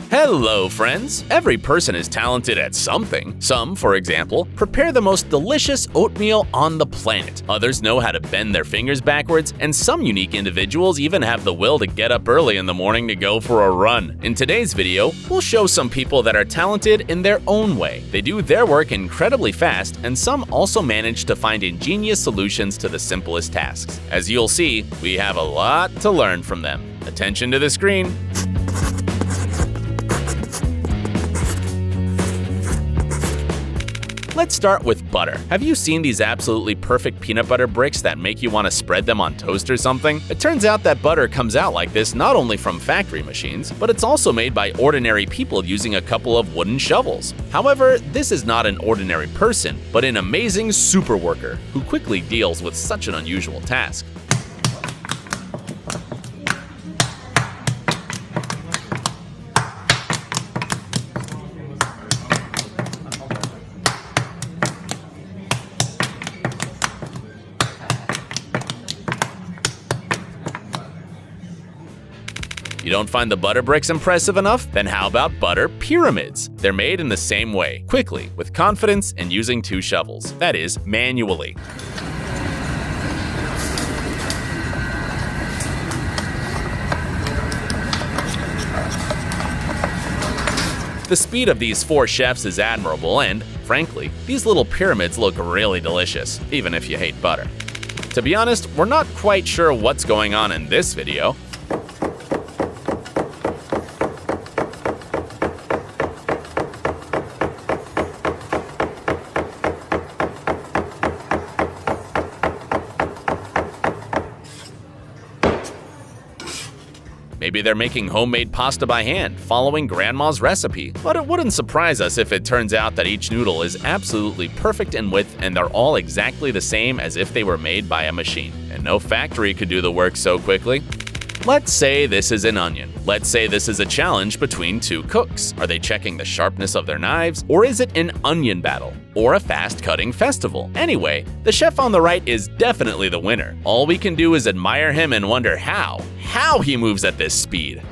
Hello, friends! Every person is talented at something. Some, for example, prepare the most delicious oatmeal on the planet. Others know how to bend their fingers backwards, and some unique individuals even have the will to get up early in the morning to go for a run. In today's video, we'll show some people that are talented in their own way. They do their work incredibly fast, and some also manage to find ingenious solutions to the simplest tasks. As you'll see, we have a lot to learn from them. Attention to the screen. Let's start with butter. Have you seen these absolutely perfect peanut butter bricks that make you want to spread them on toast or something? It turns out that butter comes out like this not only from factory machines, but it's also made by ordinary people using a couple of wooden shovels. However, this is not an ordinary person, but an amazing super worker who quickly deals with such an unusual task. You don't find the butter bricks impressive enough? Then how about butter pyramids? They're made in the same way, quickly, with confidence, and using 2 shovels. That is, manually. The speed of these 4 chefs is admirable, and, frankly, these little pyramids look really delicious, even if you hate butter. To be honest, we're not quite sure what's going on in this video. Maybe they're making homemade pasta by hand, following grandma's recipe. But it wouldn't surprise us if it turns out that each noodle is absolutely perfect in width and they're all exactly the same as if they were made by a machine. And no factory could do the work so quickly. Let's say this is an onion. Let's say this is a challenge between 2 cooks. Are they checking the sharpness of their knives? Or is it an onion battle? Or a fast-cutting festival? Anyway, the chef on the right is definitely the winner. All we can do is admire him and wonder how he moves at this speed.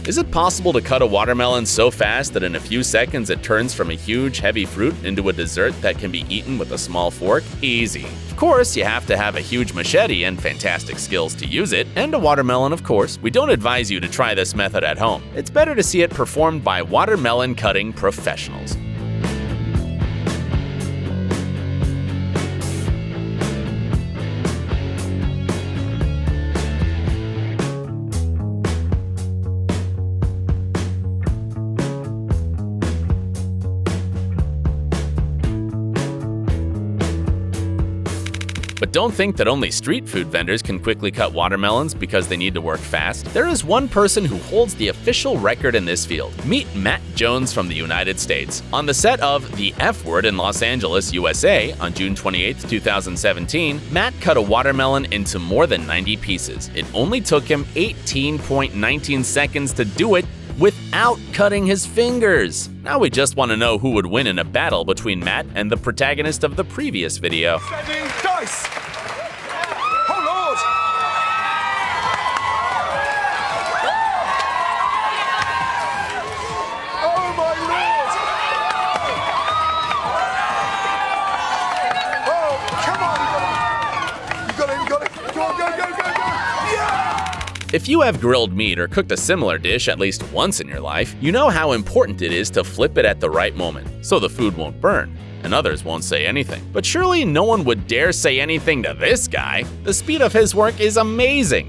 Is it possible to cut a watermelon so fast that in a few seconds it turns from a huge, heavy fruit into a dessert that can be eaten with a small fork? Easy. Of course, you have to have a huge machete and fantastic skills to use it, and a watermelon, of course. We don't advise you to try this method at home. It's better to see it performed by watermelon cutting professionals. But don't think that only street food vendors can quickly cut watermelons because they need to work fast. There is one person who holds the official record in this field. Meet Matt Jones from the United States. On the set of The F Word in Los Angeles, USA, on June 28, 2017, Matt cut a watermelon into more than 90 pieces. It only took him 18.19 seconds to do it without cutting his fingers. Now we just want to know who would win in a battle between Matt and the protagonist of the previous video. Setting dice! Oh Lord! Oh my Lord! Oh, come on! You got it! Go on, go! Yeah! If you have grilled meat or cooked a similar dish at least once in your life, you know how important it is to flip it at the right moment, so the food won't burn, and others won't say anything. But surely no one would dare say anything to this guy. The speed of his work is amazing.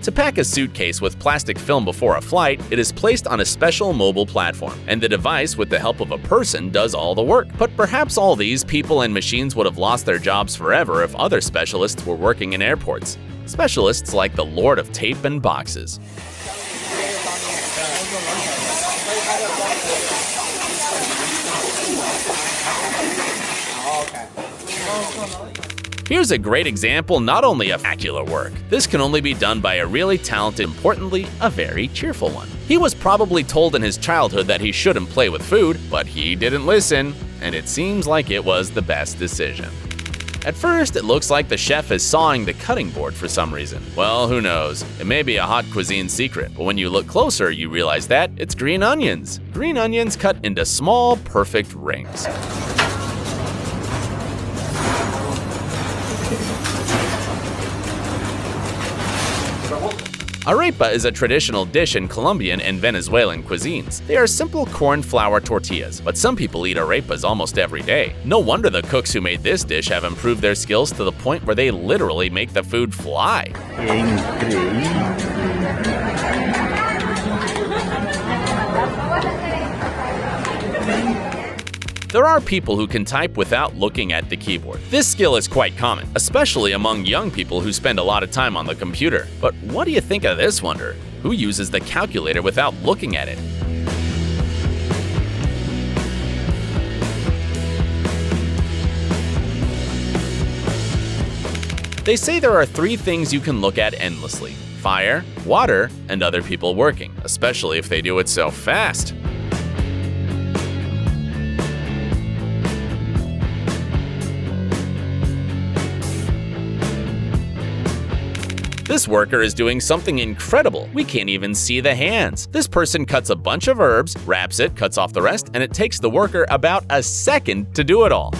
To pack a suitcase with plastic film before a flight, it is placed on a special mobile platform, and the device, with the help of a person, does all the work. But perhaps all these people and machines would have lost their jobs forever if other specialists were working in airports. Specialists like the Lord of Tape and Boxes. Here's a great example not only of spectacular work. This can only be done by a really talented, importantly, a very cheerful one. He was probably told in his childhood that he shouldn't play with food, but he didn't listen, and it seems like it was the best decision. At first, it looks like the chef is sawing the cutting board for some reason. Well, who knows? It may be a hot cuisine secret, but when you look closer, you realize that it's green onions. Green onions cut into small, perfect rings. Arepa is a traditional dish in Colombian and Venezuelan cuisines. They are simple corn flour tortillas, but some people eat arepas almost every day. No wonder the cooks who made this dish have improved their skills to the point where they literally make the food fly. There are people who can type without looking at the keyboard. This skill is quite common, especially among young people who spend a lot of time on the computer. But what do you think of this wonder? Who uses the calculator without looking at it? They say there are 3 things you can look at endlessly: fire, water, and other people working, especially if they do it so fast. This worker is doing something incredible. We can't even see the hands. This person cuts a bunch of herbs, wraps it, cuts off the rest, and it takes the worker about a second to do it all.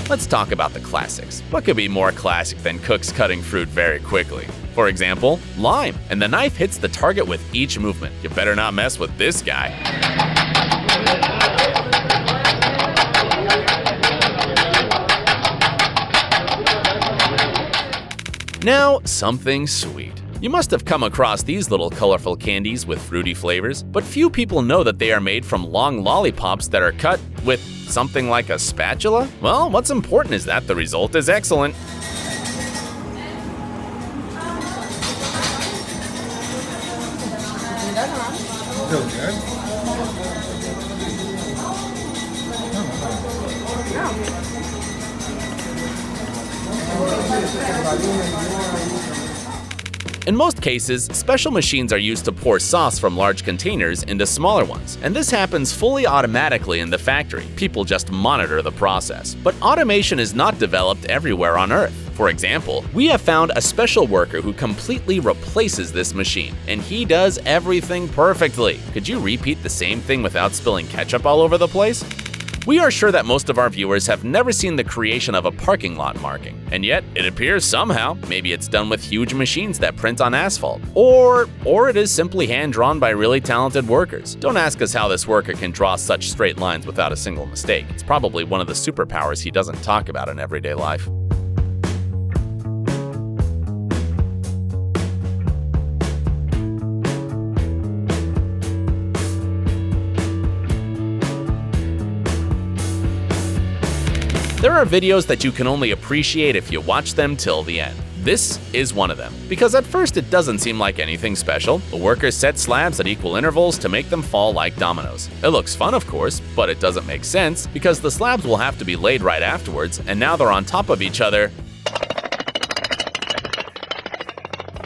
Let's talk about the classics. What could be more classic than cooks cutting fruit very quickly? For example, lime, and the knife hits the target with each movement. You better not mess with this guy. Now, something sweet. You must have come across these little colorful candies with fruity flavors, but few people know that they are made from long lollipops that are cut with something like a spatula? Well, what's important is that the result is excellent. In most cases, special machines are used to pour sauce from large containers into smaller ones, and this happens fully automatically in the factory. People just monitor the process. But automation is not developed everywhere on Earth. For example, we have found a special worker who completely replaces this machine, and he does everything perfectly. Could you repeat the same thing without spilling ketchup all over the place? We are sure that most of our viewers have never seen the creation of a parking lot marking, and yet it appears somehow. Maybe it's done with huge machines that print on asphalt, or it is simply hand-drawn by really talented workers. Don't ask us how this worker can draw such straight lines without a single mistake. It's probably one of the superpowers he doesn't talk about in everyday life. There are videos that you can only appreciate if you watch them till the end. This is one of them, because at first it doesn't seem like anything special. The workers set slabs at equal intervals to make them fall like dominoes. It looks fun, of course, but it doesn't make sense, because the slabs will have to be laid right afterwards, and now they're on top of each other.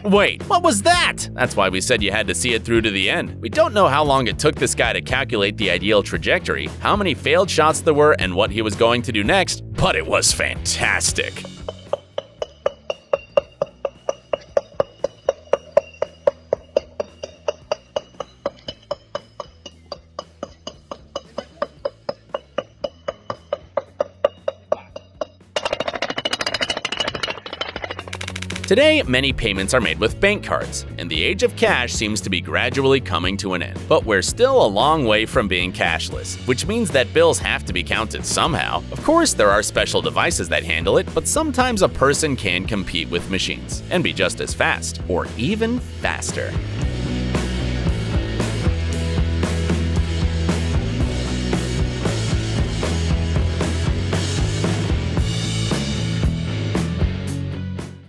Wait, what was that? That's why we said you had to see it through to the end. We don't know how long it took this guy to calculate the ideal trajectory, how many failed shots there were, and what he was going to do next, but it was fantastic. Today, many payments are made with bank cards, and the age of cash seems to be gradually coming to an end. But we're still a long way from being cashless, which means that bills have to be counted somehow. Of course, there are special devices that handle it, but sometimes a person can compete with machines and be just as fast, or even faster.